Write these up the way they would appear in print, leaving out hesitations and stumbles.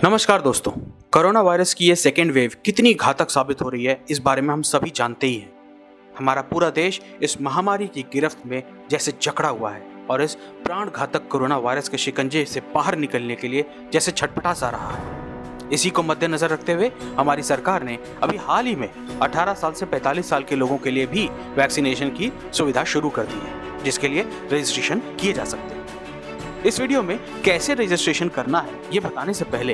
नमस्कार दोस्तों। Corona virus की ये सेकेंड वेव कितनी घातक साबित हो रही है, इस बारे में हम सभी जानते ही हैं। हमारा पूरा देश इस महामारी की गिरफ्त में जैसे जकड़ा हुआ है और इस प्राण घातक कोरोना वायरस के शिकंजे से बाहर निकलने के लिए जैसे छटपटा सा रहा है। इसी को मद्देनजर रखते हुए हमारी सरकार ने अभी हाल ही में 18 साल से 45 साल के लोगों के लिए भी वैक्सीनेशन की सुविधा शुरू कर दी है, जिसके लिए रजिस्ट्रेशन किए जा सकते हैं। इस वीडियो में कैसे रजिस्ट्रेशन करना है ये बताने से पहले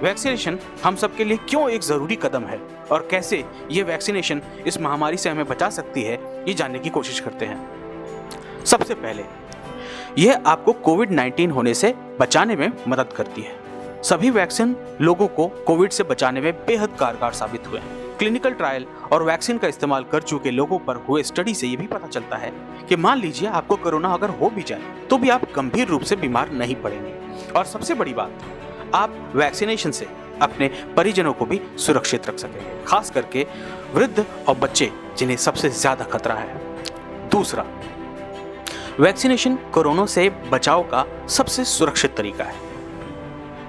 वैक्सीनेशन हम सबके लिए क्यों एक जरूरी कदम है और कैसे ये वैक्सीनेशन इस महामारी से हमें बचा सकती है, ये जानने की कोशिश करते हैं। सबसे पहले यह आपको कोविड-19 होने से बचाने में मदद करती है। सभी वैक्सीन लोगों को कोविड से बचाने में बेहद कारगर साबित हुए हैं। क्लिनिकल ट्रायल और वैक्सीन का इस्तेमाल कर चुके लोगों पर हुए स्टडी से ये भी पता चलता है कि मान लीजिए आपको कोरोना अगर हो भी जाए तो भी आप गंभीर रूप से बीमार नहीं पड़ेंगे। और सबसे बड़ी बात, आप वैक्सीनेशन से अपने परिजनों को भी सुरक्षित रख सकेंगे, खास करके वृद्ध और बच्चे जिन्हें सबसे ज्यादा खतरा है। दूसरा, वैक्सीनेशन कोरोना से बचाव का सबसे सुरक्षित तरीका है।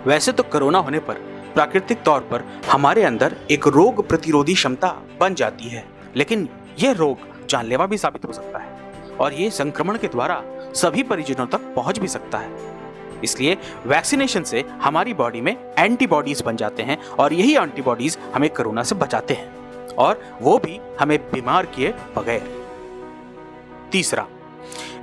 वैसे तो कोरोना होने पर प्राकृतिक तौर पर हमारे अंदर एक रोग प्रतिरोधी क्षमता बन जाती है, लेकिन यह रोग जानलेवा भी साबित हो सकता है और ये संक्रमण के द्वारा सभी परिजनों तक पहुंच भी सकता है। इसलिए वैक्सीनेशन से हमारी बॉडी में एंटीबॉडीज बन जाते हैं और यही एंटीबॉडीज हमें कोरोना से बचाते हैं और वो भी हमें बीमार किए बगैर। तीसरा,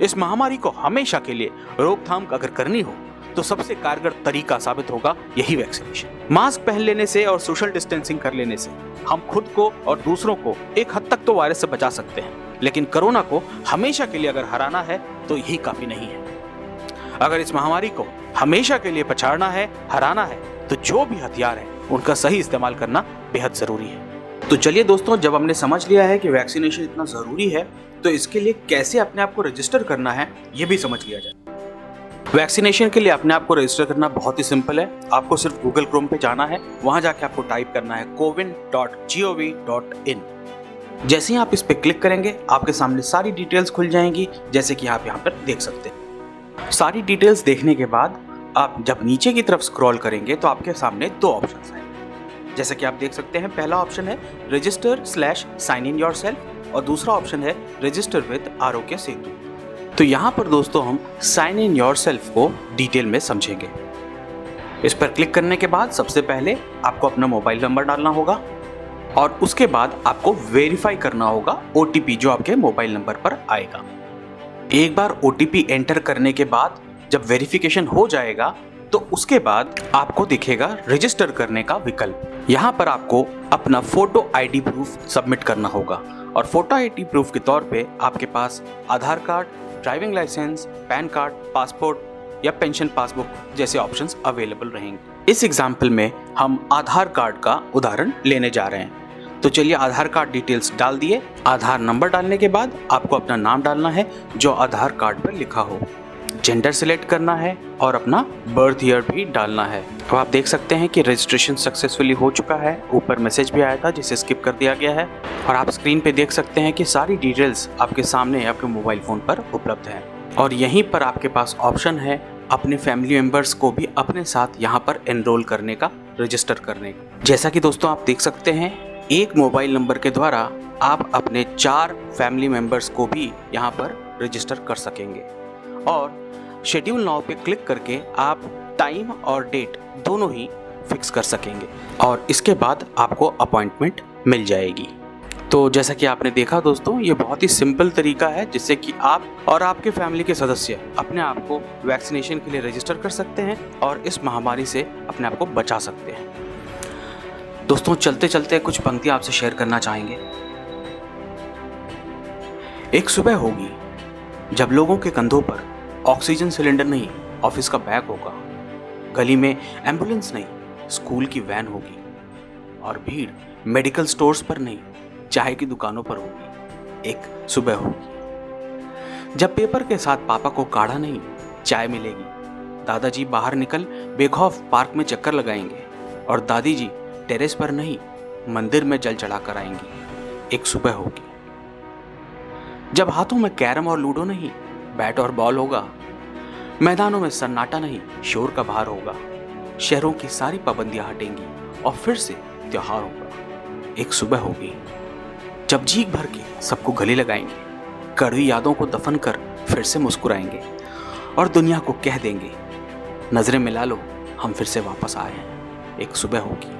इस महामारी को हमेशा के लिए रोकथाम अगर करनी हो तो सबसे कारगर तरीका साबित होगा यही वैक्सीनेशन। मास्क पहन लेने से और सोशल डिस्टेंसिंग कर लेने से हम खुद को और दूसरों को एक हद तक तो वायरस से बचा सकते हैं, लेकिन कोरोना को हमेशा के लिए अगर हराना है तो यही काफी नहीं है। अगर इस महामारी को हमेशा के लिए पछाड़ना है, हराना है, तो जो भी हथियार है उनका सही इस्तेमाल करना बेहद जरूरी है। तो चलिए दोस्तों, जब हमने समझ लिया है कि वैक्सीनेशन इतना जरूरी है तो इसके लिए कैसे अपने आप को रजिस्टर करना है ये भी समझ लिया जाए। वैक्सीनेशन के लिए अपने आप को रजिस्टर करना बहुत ही सिंपल है। आपको सिर्फ गूगल क्रोम पे जाना है, वहां जाके आपको टाइप करना है cowin.gov.in। जैसे ही आप इस पे क्लिक करेंगे आपके सामने सारी डिटेल्स खुल जाएंगी, जैसे कि आप यहाँ पर देख सकते हैं। सारी डिटेल्स देखने के बाद आप जब नीचे की तरफ स्क्रॉल करेंगे तो आपके सामने दो ऑप्शन हैं। जैसे कि आप देख सकते हैं, पहला ऑप्शन है रजिस्टर/साइन इन योरसेल्फ और दूसरा ऑप्शन है रजिस्टर विद आरोग्य सेतु। तो यहाँ पर दोस्तों हम साइन इन योरसेल्फ को डिटेल में समझेंगे। इस पर क्लिक करने के बाद सबसे पहले आपको अपना मोबाइल नंबर डालना होगा और उसके बाद आपको वेरीफाई करना होगा ओटीपी जो आपके मोबाइल नंबर पर आएगा। एक बार ओटीपी एंटर करने के बाद जब वेरिफिकेशन हो जाएगा तो उसके बाद आपको दिखेगा रजिस्टर करने का विकल्प। यहाँ पर आपको अपना फोटो आईडी प्रूफ सबमिट करना होगा और फोटो आईडी प्रूफ के तौर पे आपके पास Aadhaar card, driving licence, PAN card, passport या पेंशन पासबुक जैसे ऑप्शंस अवेलेबल रहेंगे। इस एग्जाम्पल में हम आधार कार्ड का उदाहरण लेने जा रहे हैं। तो चलिए आधार कार्ड डिटेल्स डाल दिए। आधार नंबर डालने के बाद आपको अपना नाम डालना है जो आधार कार्ड पर लिखा हो, जेंडर सिलेक्ट करना है और अपना बर्थ ईयर भी डालना है। तो आप देख सकते हैं कि रजिस्ट्रेशन सक्सेसफुली हो चुका है। ऊपर मैसेज भी आया था जिसे स्किप कर दिया गया है और आप स्क्रीन पे देख सकते हैं कि सारी डिटेल्स आपके सामने आपके मोबाइल फोन पर उपलब्ध है और यहीं पर आपके पास ऑप्शन है अपने फैमिली मेंबर्स को भी अपने साथ यहाँ पर एनरोल करने का, रजिस्टर करने का। जैसा कि दोस्तों आप देख सकते हैं, एक मोबाइल नंबर के द्वारा आप अपने 4 फैमिली मेंबर्स को भी यहाँ पर रजिस्टर कर सकेंगे और शेड्यूल नाउ पे क्लिक करके आप टाइम और डेट दोनों ही फिक्स कर सकेंगे और इसके बाद आपको अपॉइंटमेंट मिल जाएगी। तो जैसा कि आपने देखा दोस्तों, ये बहुत ही सिंपल तरीका है जिससे कि आप और आपके फैमिली के सदस्य अपने आप को वैक्सीनेशन के लिए रजिस्टर कर सकते हैं और इस महामारी से अपने आप को बचा सकते हैं। दोस्तों चलते चलते कुछ पंक्तियां आपसे शेयर करना चाहेंगे। एक सुबह होगी जब लोगों के कंधों पर ऑक्सीजन सिलेंडर नहीं, ऑफिस का बैग होगा। गली में एम्बुलेंस नहीं, स्कूल की वैन होगी और भीड़ मेडिकल स्टोर्स पर नहीं, चाय की दुकानों पर होगी। एक सुबह होगी जब पेपर के साथ पापा को काढ़ा नहीं, चाय मिलेगी। दादाजी बाहर निकल बेखौफ पार्क में चक्कर लगाएंगे और दादी जी टेरेस पर नहीं, मंदिर में जल चढ़ाकर आएंगी। एक सुबह होगी जब हाथों में कैरम और लूडो नहीं, बैट और बॉल होगा। मैदानों में सन्नाटा नहीं, शोर का भार होगा। शहरों की सारी पाबंदियां हटेंगी और फिर से त्योहार होगा। एक सुबह होगी जब चीख भर के सबको गले लगाएंगे, कड़वी यादों को दफन कर फिर से मुस्कुराएंगे और दुनिया को कह देंगे, नजरें मिला लो, हम फिर से वापस आए हैं। एक सुबह होगी